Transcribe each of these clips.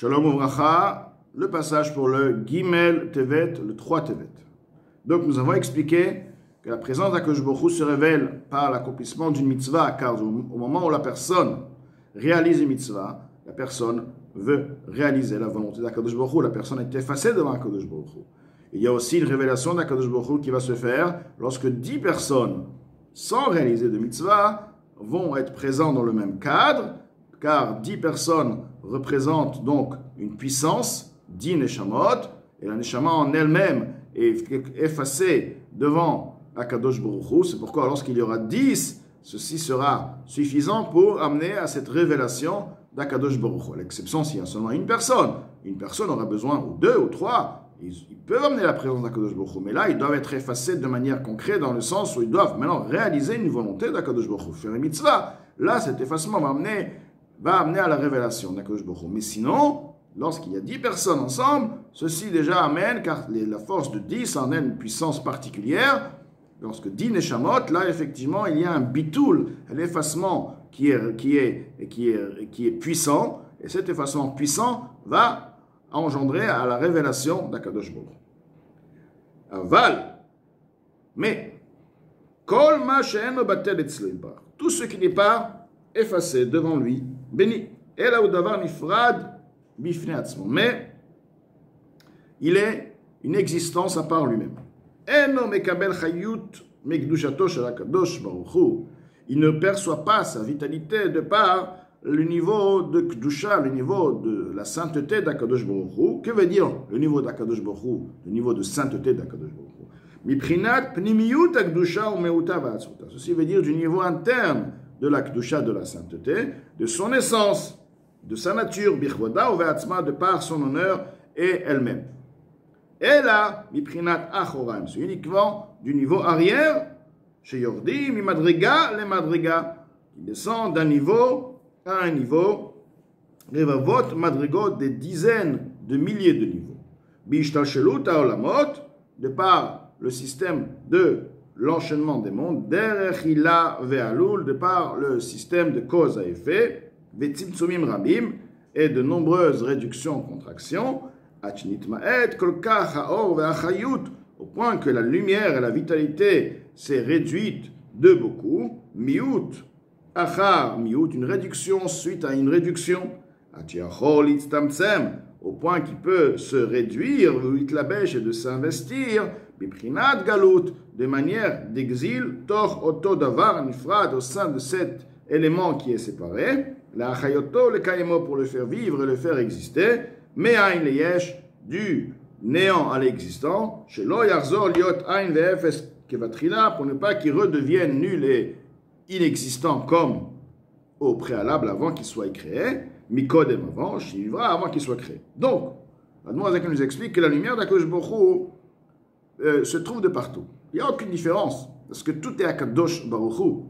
Shalom Uvracha, le passage pour le Gimel Tevet, le 3 Tevet. Donc nous avons expliqué que la présence d'Akadosh Baruch Hu se révèle par l'accomplissement d'une mitzvah, car au moment où la personne réalise une mitzvah, la personne veut réaliser la volonté d'Akadosh Baruch Hu, la personne est effacée devant Akadosh Baruch Hu. Il y a aussi une révélation d'Akadosh Baruch Hu qui va se faire lorsque 10 personnes, sans réaliser de mitzvah, vont être présentes dans le même cadre, car 10 personnes représentent donc une puissance, 10 neshamot, et la neshama en elle-même est effacée devant Akadosh Baruch Hu. C'est pourquoi lorsqu'il y aura 10, ceci sera suffisant pour amener à cette révélation d'Akadosh Baruch Hu. À l'exception s'il y a seulement une personne aura besoin, ou 2 ou 3, ils peuvent amener la présence d'Akadosh Baruch Hu, mais là ils doivent être effacés de manière concrète dans le sens où ils doivent maintenant réaliser une volonté d'Akadosh Baruch Hu, faire une mitzvah. Là cet effacement va amener à la révélation d'Akadosh Baruch Hu. Mais sinon, lorsqu'il y a 10 personnes ensemble, ceci déjà amène, car la force de 10 en est une puissance particulière. Lorsque 10 neshamot, là effectivement il y a un bitoul, un effacement qui est puissant, et cet effacement puissant va engendrer à la révélation d'Akadosh Baruch Hu. Aval, mais kol ma she'eno batel etzlo yitbarach, tout ce qui n'est pas effacé devant lui, béni. Ela hu davar nifrad bifnei atzmo, mais il est une existence à part lui-même. Eno mekabel chayut mekdushato shel Akadosh Baruch Hu, il ne perçoit pas sa vitalité de par le niveau de Kedusha, le niveau de la sainteté d'Akadosh Baruch Hu. Que veut dire le niveau d'Akadosh Baruch Hu, le niveau de sainteté d'Akadosh Baruch Hu? Miprinat pnimiyut akdusha umeuta va'atzmuta. Ceci veut dire du niveau interne de la Kedusha, de la sainteté, de son essence, de sa nature, bichvoda ou ve'atzma, de par son honneur et elle-même. Et là, miprinat achoraim, c'est uniquement du niveau arrière, chez Yordi, mi madriga, les madriga, qui descend d'un niveau à un niveau, revavot madrigot, des dizaines de milliers de niveaux. Bishtalshelut haolamot, de par le système de l'enchaînement des mondes, derech hila ve'alul, de par le système de cause à effet, ve'tzimtzumim rabim, et de nombreuses réductions, contractions, achnitma'et kolkach haor ve'achayut, au point que la lumière et la vitalité s'est réduite de beaucoup, miut, achar miut, une réduction suite à une réduction, atiachol itztamtsem, au point qu'il peut se réduire, uitlabèche, et de s'investir, biprinat galut, de manière d'exil, tor oto davar nifrad, au sein de cet élément qui est séparé, la achayoto le kaimo, pour le faire vivre et le faire exister, me'ain leyesh, du néant à l'existant, shelo yarzor liot ain ve'efes kevatrila, pour ne pas qu'il redevienne nul et inexistant comme au préalable avant qu'il soit créé, mikodem avant, shivra avant qu'il soit créé. Donc, Admorazak nous explique que la lumière d'Akadosh Baruch Hu se trouve de partout. Il n'y a aucune différence, parce que tout est Akadosh Baruch Hu.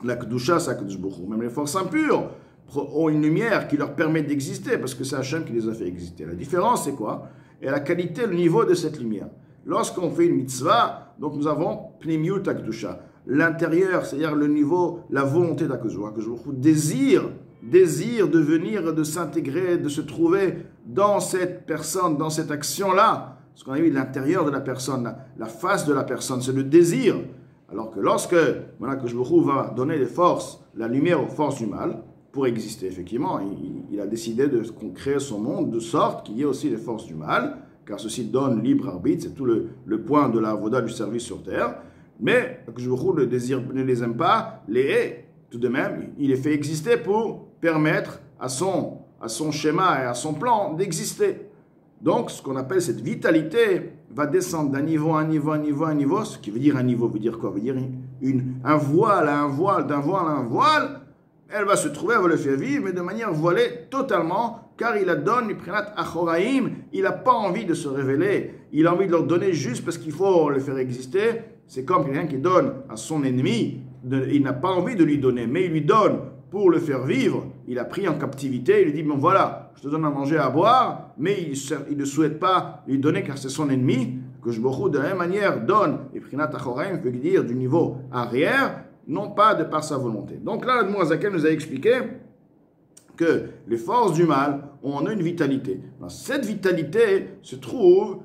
La Kedusha, c'est Akadosh Baruch Hu. Même les forces impures ont une lumière qui leur permet d'exister, parce que c'est Hachem qui les a fait exister. La différence, c'est quoi? Et la qualité, le niveau de cette lumière. Lorsqu'on fait une mitzvah, donc nous avons Pnimiut Akdusha. L'intérieur, c'est-à-dire le niveau, la volonté d'Akadosh Baruch Hu, désir de venir, de s'intégrer, de se trouver dans cette personne, dans cette action-là. Ce qu'on a vu, l'intérieur de la personne, la face de la personne, c'est le désir. Alors que lorsque Akadosh Baruch Hu va donner les forces, la lumière aux forces du mal, pour exister, effectivement, il a décidé de créer son monde de sorte qu'il y ait aussi les forces du mal, car ceci donne libre arbitre, c'est tout le point de la avoda du service sur terre. Mais Akadosh Baruch Hu le désir ne les aime pas, les hait. Tout de même, il les fait exister pour permettre à son schéma et à son plan d'exister. Donc, ce qu'on appelle cette vitalité va descendre d'un niveau à un niveau, à un niveau, à un niveau. Ce qui veut dire un niveau, veut dire quoi? Veut dire un voile à un voile, d'un voile à un voile. Elle va se trouver, elle va le faire vivre, mais de manière voilée totalement, car il la donne, il prenat achoraim, il n'a pas envie de se révéler, il a envie de leur donner juste parce qu'il faut le faire exister. C'est comme quelqu'un qui donne à son ennemi, il n'a pas envie de lui donner, mais il lui donne pour le faire vivre. Il a pris en captivité, il lui dit, bon voilà, je te donne à manger, à boire, mais il ne souhaite pas lui donner car c'est son ennemi, que je de la même manière donne, et prenat achoraim veut dire du niveau arrière, non pas de par sa volonté. Donc là, l'Admorazak nous a expliqué que les forces du mal on a une vitalité. Cette vitalité se trouve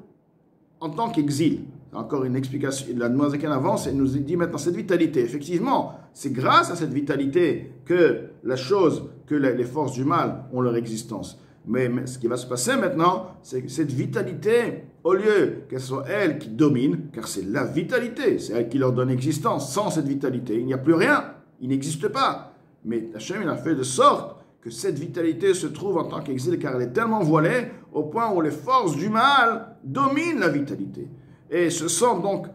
en tant qu'exil. Encore une explication, la Noazaken avance et nous dit maintenant cette vitalité. Effectivement, c'est grâce à cette vitalité que les forces du mal ont leur existence. Mais ce qui va se passer maintenant, c'est que cette vitalité, au lieu qu'elle soit elle qui domine, car c'est la vitalité, c'est elle qui leur donne existence. Sans cette vitalité, il n'y a plus rien, il n'existe pas. Mais Hachem, il a fait de sorte que cette vitalité se trouve en tant qu'exil, car elle est tellement voilée, au point où les forces du mal dominent la vitalité. Et se sentent donc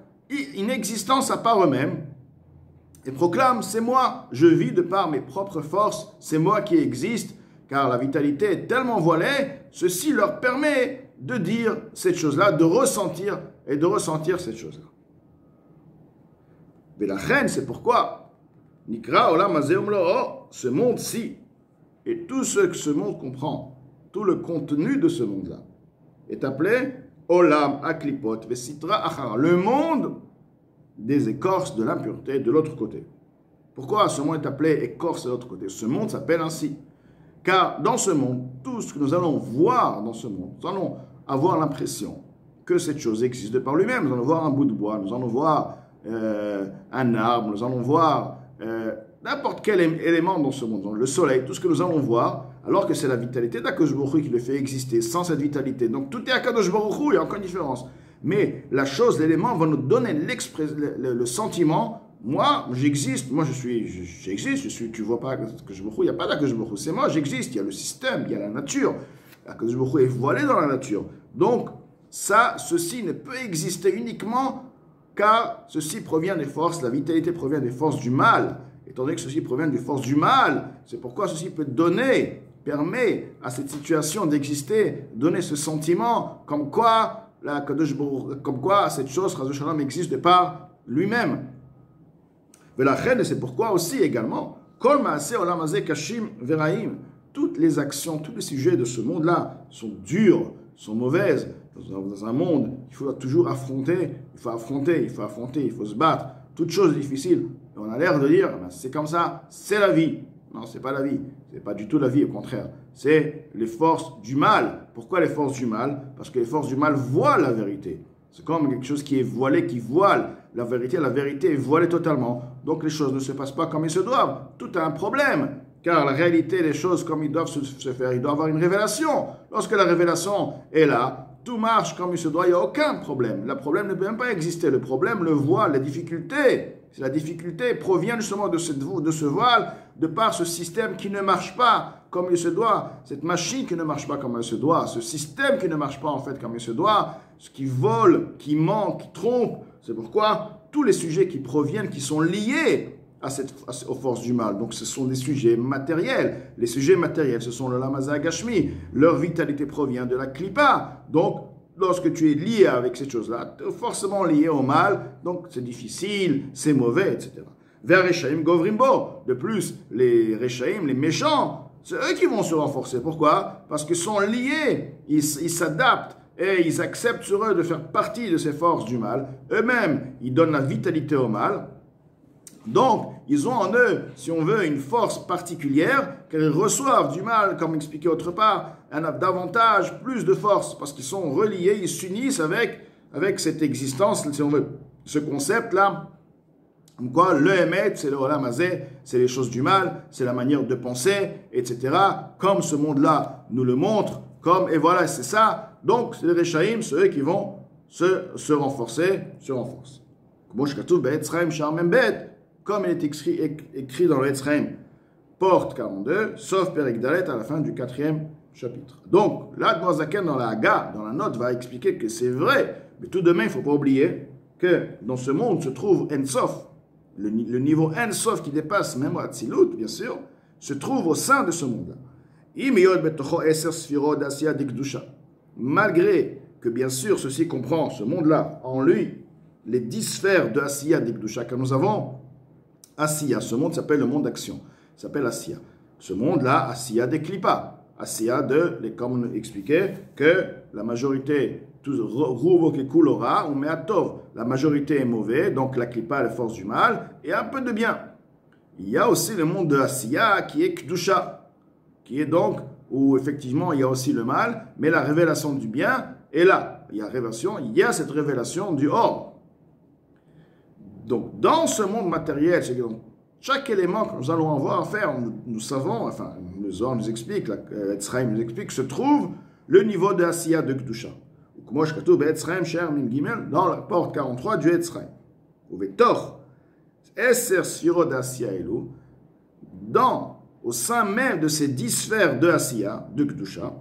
une existence à part eux-mêmes, et proclament, c'est moi, je vis de par mes propres forces, c'est moi qui existe, car la vitalité est tellement voilée, ceci leur permet de dire cette chose-là, de ressentir cette chose-là. Mais la reine, c'est pourquoi Nikra Olam Hazeh Umlo'o, ce monde-ci, et tout ce que ce monde comprend, tout le contenu de ce monde-là, est appelé Olam Aklipot Vesitra Achara, le monde des écorces de l'impureté de l'autre côté. Pourquoi ce monde est appelé écorce de l'autre côté? Ce monde s'appelle ainsi. Car dans ce monde, tout ce que nous allons voir dans ce monde, nous allons avoir l'impression que cette chose existe de par lui-même. Nous allons voir un bout de bois, nous allons voir un arbre, nous allons voir n'importe quel élément dans ce monde, le soleil, tout ce que nous allons voir, alors que c'est la vitalité d'Akadosh Baruch Hu qui le fait exister. Sans cette vitalité, donc tout est Akadosh Baruch Hu, il y a encore une différence. Mais la chose, l'élément va nous donner le sentiment. Moi, j'existe, j'existe, tu vois pas que je me il n'y a pas d'Akadosh Baruch Hu, c'est moi, j'existe, il y a le système, il y a la nature. Akadosh Baruch Hu est voilé dans la nature. Donc, ceci ne peut exister uniquement car ceci provient des forces, la vitalité provient des forces du mal. Étant donné que ceci provient des forces du mal, c'est pourquoi ceci peut permet à cette situation d'exister, donner ce sentiment comme quoi cette chose, Chazal Shalom, existe de par lui-même. Mais la reine, c'est pourquoi aussi également, Kol Maaseh Olam Hazeh Kashim Veraim, toutes les actions, tous les sujets de ce monde-là sont durs, sont mauvaises. Dans un monde, il faut toujours affronter, il faut se battre. Toutes choses difficiles. Et on a l'air de dire, c'est comme ça, c'est la vie. Non, c'est pas la vie. C'est pas du tout la vie, au contraire. C'est les forces du mal. Pourquoi les forces du mal? Parce que les forces du mal voient la vérité. C'est comme quelque chose qui est voilé, qui voile la vérité. La vérité est voilée totalement. Donc les choses ne se passent pas comme ils se doivent. Tout a un problème. Car la réalité des choses comme ils doivent se faire, il doit y avoir une révélation. Lorsque la révélation est là, tout marche comme il se doit, il n'y a aucun problème. Le problème ne peut même pas exister. Le problème le voile, la difficulté. La difficulté provient justement de ce voile, de par ce système qui ne marche pas comme il se doit, cette machine qui ne marche pas comme elle se doit, ce système qui ne marche pas en fait comme il se doit, ce qui vole, qui ment, qui trompe. C'est pourquoi tous les sujets qui proviennent, qui sont liés aux forces du mal. Donc ce sont des sujets matériels. Les sujets matériels, ce sont le Olam Hazeh Gashmi. Leur vitalité provient de la Klippa. Donc lorsque tu es lié avec cette chose-là, tu es forcément lié au mal. Donc c'est difficile, c'est mauvais, etc. Vers Rechaim Govrimbo. De plus, les Rechaim, les méchants, c'est eux qui vont se renforcer. Pourquoi? Parce qu'ils sont liés, ils s'adaptent. Et ils acceptent sur eux de faire partie de ces forces du mal. Eux-mêmes, ils donnent la vitalité au mal. Donc, ils ont en eux, si on veut, une force particulière, car ils reçoivent du mal, comme expliqué autre part, davantage, plus de force, parce qu'ils sont reliés, ils s'unissent avec cette existence, si on veut, ce concept-là, comme quoi le Emet, c'est le Olam Hazeh, c'est les choses du mal, c'est la manière de penser, etc., comme ce monde-là nous le montre, et voilà, c'est ça. Donc, c'est les Rechaim, c'est eux qui vont se renforcer, se renforcent. Comme il est écrit dans le Etzraim, porte 42, sauf Perek Dalet à la fin du 4e chapitre. Donc, là, Noazaken dans la Haga, dans la note, va expliquer que c'est vrai, mais tout de même, il ne faut pas oublier que dans ce monde se trouve En-Sof, le niveau En-Sof qui dépasse même Atzilut, bien sûr, se trouve au sein de ce monde-là. Malgré que, bien sûr, ceci comprend, ce monde-là, en lui, les 10 sphères de Asiya d'Ikdusha que nous avons, Asiya, ce monde s'appelle le monde d'action, s'appelle Asiya. Ce monde-là, Asiya des Klippa, Asiya comme on expliquait, que la majorité, ou Meatov, la majorité est mauvaise, donc la Klippa, la force du mal, et un peu de bien. Il y a aussi le monde de Asiya qui est Kdusha, qui est donc où effectivement il y a aussi le mal, mais la révélation du bien est là. Il y a cette révélation du or. Donc, dans ce monde matériel, c'est que chaque élément que nous allons avoir à faire, nous savons, enfin, le Zohar nous explique, Etzraim nous explique, se trouve le niveau de Asiya de Kedusha. Dans la porte 43 du Etzraim. Au sein même de ces 10 sphères de Asiya, de Kedusha,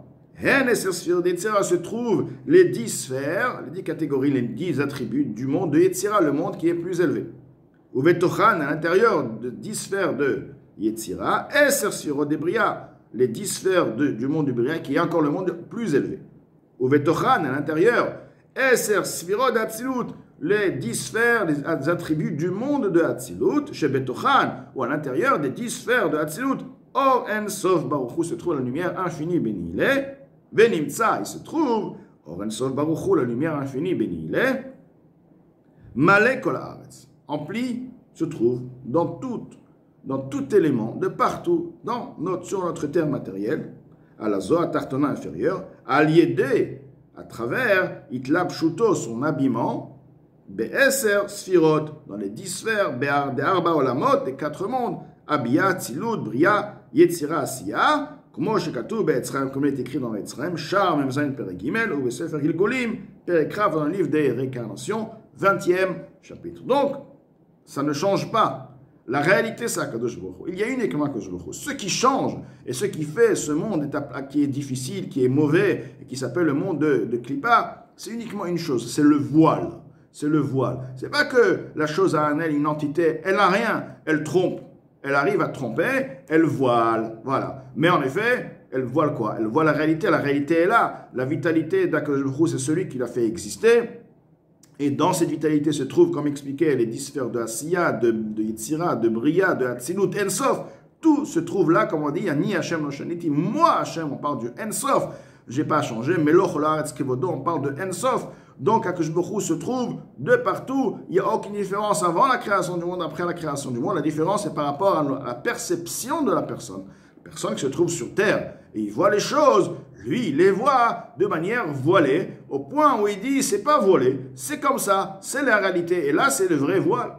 se trouvent les 10 sphères, les 10 catégories, les 10 attributs du monde de Yetzira, le monde qui est plus élevé. À l'intérieur de 10 sphères de Yetzira, les 10 sphères du monde du Bria, qui est encore le monde plus élevé. À l'intérieur, les 10 sphères, les attributs du monde de Hatzilut, chez Betochan, ou à l'intérieur des 10 sphères de Hatzilut, Or En Sof Baruch Hu se trouve la lumière infinie bénie il est, Venimtsa, il se trouve, Or En Sof Baruch Hu, la lumière infinie bénie il est, Malek Kol Haaretz, empli se trouve dans tout élément, de partout, sur notre terre matérielle, à la Zoa Tartona inférieure, à l'Yédé, à travers Itlab Shuto, son habillement, Be'eser Sfirot, dans les 10 sphères, de Arba Olamot, des 4 mondes, Abia, Tzilut, Bria, Yetzira, Asiya, comme il est écrit dans l'Etzraim, Shar, Memzain, Perek Gimel, ou Sefer Gilgolim, Perek Rav, dans le livre des réincarnations, 20e chapitre. Donc, ça ne change pas. La réalité, c'est Akadosh Baruch Hu. Il y a uniquement Akadosh Baruch Hu. Ce qui change et ce qui fait ce monde qui est difficile, qui est mauvais, et qui s'appelle le monde de Klippa, c'est uniquement une chose, c'est le voile. C'est le voile. C'est pas que la chose a en elle une entité, elle n'a rien, elle trompe. Elle arrive à tromper, elle voile. Voilà. Mais en effet, elle voile quoi? Elle voile la réalité est là. La vitalité d'Akadosh Baruch Hu, c'est celui qui l'a fait exister. Et dans cette vitalité se trouvent, comme expliqué, les 10 sphères de Asiya, de Yetzira, de Bria, de Hatzilut, Ensof. Tout se trouve là, comme on dit, Ani Hashem Noshaniti. Moi, Hashem, on parle du Ensof. Je n'ai pas changé, mais l'Ocholaretz Kevodo, on parle de Ensof. Donc, Akadosh Baruch Hu se trouve de partout. Il n'y a aucune différence avant la création du monde, après la création du monde. La différence est par rapport à la perception de la personne. La personne qui se trouve sur terre et il voit les choses, lui, il les voit de manière voilée, au point où il dit, c'est pas voilé, c'est comme ça, c'est la réalité. Et là, c'est le vrai voile.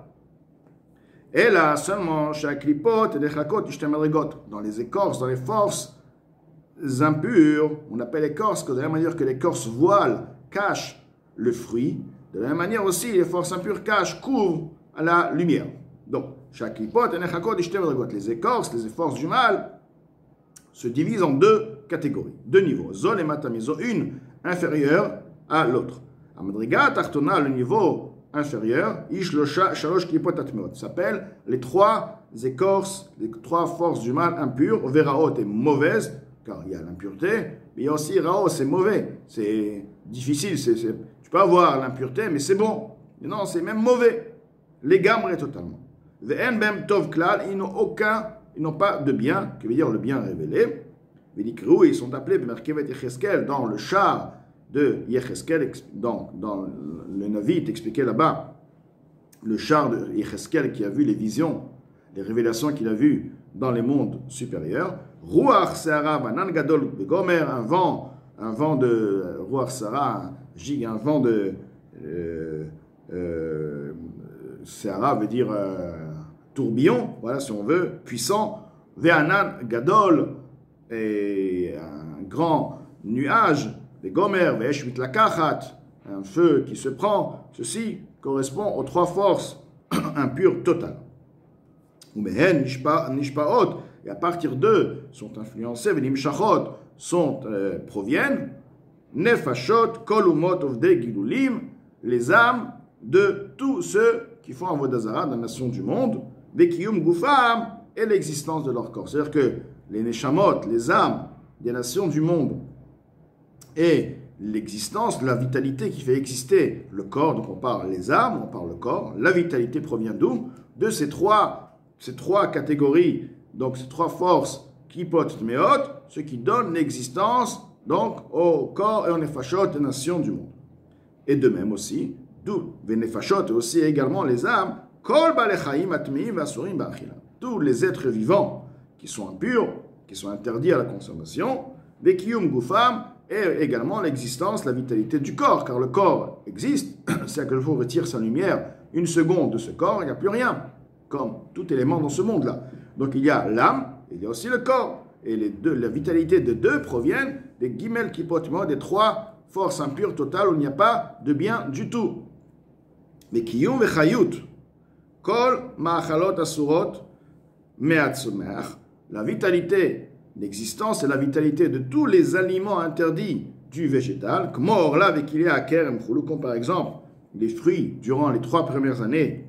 Et là, seulement, chaque lipote et les chakot, dans les écorces, dans les forces impures, on appelle écorce, de la même manière que l'écorce voile, cache le fruit, de la même manière aussi, les forces impures cachent, couvrent à la lumière. Donc, chaque lipote et les chakot, les écorces, les forces du mal, se divisent en 2 catégories, 2 niveaux. Zol et matamizo, une inférieure à l'autre. Amadriga tartona, le niveau inférieur, ishlosha shalosh klipot atmeot, s'appelle les 3 écorces, les 3 forces du mal impures. Veraot est mauvaise, car il y a l'impureté, mais il y a aussi rao, c'est mauvais, c'est difficile, tu peux avoir l'impureté, mais c'est bon. Mais non, c'est même mauvais. Les gamres totalement. Ve'en bem tov klal, ils n'ont pas de bien, qui veut dire le bien révélé. Ils sont appelés dans le char de Yecheskel, dans le Navi est expliqué là-bas, le char de Yecheskel qui a vu les visions, les révélations qu'il a vues dans les mondes supérieurs. Ruach Seara Banan Gadol Begomer, un vent de Ruach Seara, un vent de Seara veut dire tourbillon, voilà si on veut, puissant, Ve'anan Gadol, et un grand nuage, des Gomer, Ve'eshvit Lakachat, un feu qui se prend, ceci correspond aux 3 forces impures totales. Umehen Nishpaot, et à partir d'eux sont influencés, Venimshachot, proviennent, Nefashot, Kolumot of de Gilulim, les âmes de tous ceux qui font Avodah Zarah dans la nation du monde, Vekiyum Gufam, et l'existence de leur corps. C'est-à-dire que les Neshamot, les âmes des nations du monde, et l'existence, la vitalité qui fait exister le corps, donc on parle les âmes, on parle le corps, la vitalité provient d'où? De ces trois catégories, donc ces 3 forces, Klipot Tmeot, ce qui donne l'existence donc au corps et aux Nefashot des nations du monde. Et de même aussi, d'où les Nefashot et aussi également les âmes, Kol Balechaim Atmeim Vasurim Ba'achila. Tous les êtres vivants qui sont impurs, qui sont interdits à la consommation, Vekiyum Gufam, et également l'existence, la vitalité du corps, car le corps existe, c'est que le fond retire sa lumière, une seconde de ce corps, il n'y a plus rien, comme tout élément dans ce monde-là. Donc il y a l'âme, il y a aussi le corps, et les deux, la vitalité de deux proviennent des Gimel Kipot Meot, des trois forces impures totales où il n'y a pas de bien du tout. Mais Kiyum Vechayut, Kol Ma'achalot Asurot, Me'atzomer, la vitalité, l'existence et la vitalité de tous les aliments interdits du végétal, comme par exemple les fruits durant les 3 premières années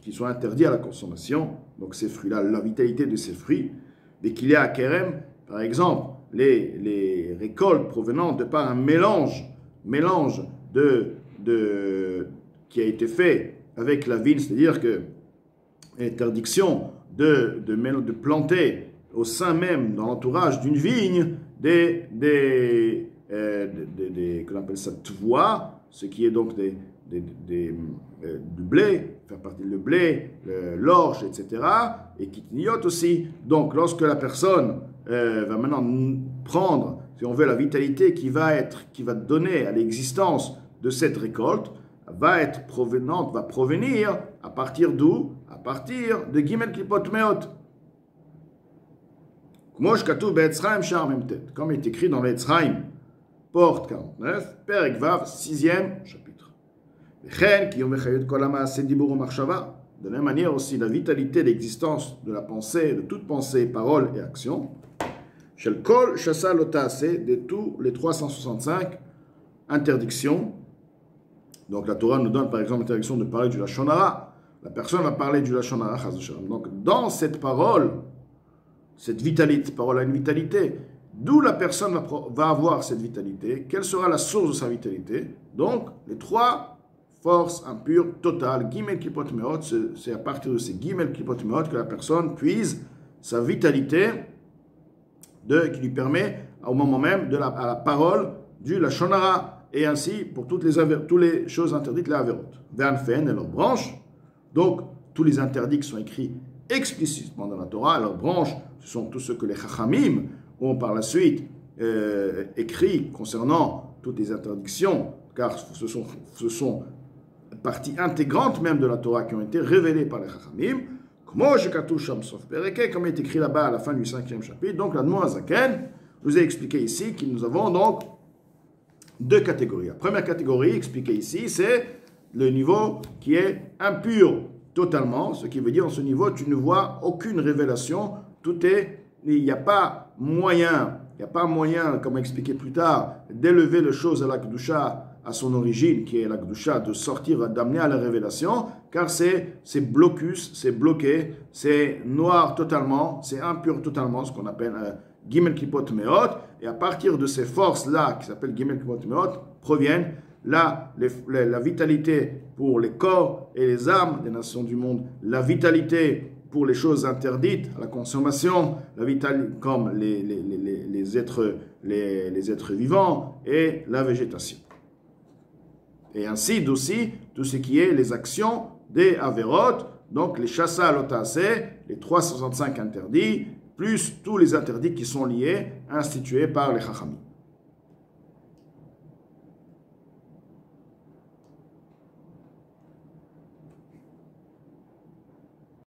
qui sont interdits à la consommation, donc ces fruits-là, la vitalité de ces fruits, par exemple les récoltes provenant de par un mélange qui a été fait avec la vigne, c'est-à-dire que l'interdiction de planter au sein même, dans l'entourage d'une vigne, qu'on appelle ça tvois, ce qui est donc du blé, faire partie du blé, l'orge, etc., et kitniot aussi. Donc, lorsque la personne va maintenant prendre, si on veut, la vitalité qui va donner à l'existence de cette récolte, va provenir à partir d'où? À partir de Gimel Klipot Meot. Comme il est écrit dans l'Etzraïm, porte 49, Perek Vav, 6e chapitre. De la même manière aussi, la vitalité de l'existence de la pensée, de toute pensée, parole et action, Shel Kol Shasa Lotase, de tous les 365 interdictions. Donc la Torah nous donne par exemple l'interdiction de parler du Lashon Hara. La personne va parler du Lashon Hara. Donc dans cette parole, cette vitalité, parole a une vitalité, d'où la personne va avoir cette vitalité, quelle sera la source de sa vitalité. Donc les 3 forces impures totales, Gimel Klipot Meot, c'est à partir de ces Gimel Klipot Meot que la personne puise sa vitalité qui lui permet au moment même à la parole du Lashon Hara. Et ainsi pour toutes les choses interdites, les averot. Ve'anfen et leurs branches. Donc tous les interdits qui sont écrits explicitement dans la Torah, leurs branches, ce sont tous ceux que les Chachamim ont par la suite écrits concernant toutes les interdictions, car ce sont parties intégrantes même de la Torah qui ont été révélées par les Chachamim, comme il est écrit là-bas à la fin du 5e chapitre. Donc l'Admor HaZaken nous a expliqué ici que nous avons donc 2 catégories. La première catégorie expliquée ici, c'est le niveau qui est impur totalement, ce qui veut dire en ce niveau, tu ne vois aucune révélation, il n'y a pas moyen, comme expliqué plus tard, d'élever les choses à la Kedusha, à son origine, qui est la Kedusha, de sortir, d'amener à la révélation, car c'est blocus, c'est bloqué, c'est noir totalement, c'est impur totalement, ce qu'on appelle Gimel Klipot Meot, et à partir de ces forces-là, qui s'appellent Gimel Klipot Meot, proviennent la vitalité pour les corps et les âmes des nations du monde, la vitalité pour les choses interdites à la consommation, la vitalité comme les êtres vivants et la végétation. Et ainsi aussi tout ce qui est les actions des Averot, donc les Shasa Lotase, les 365 interdits, plus tous les interdits qui sont liés, institués par les Chachamim.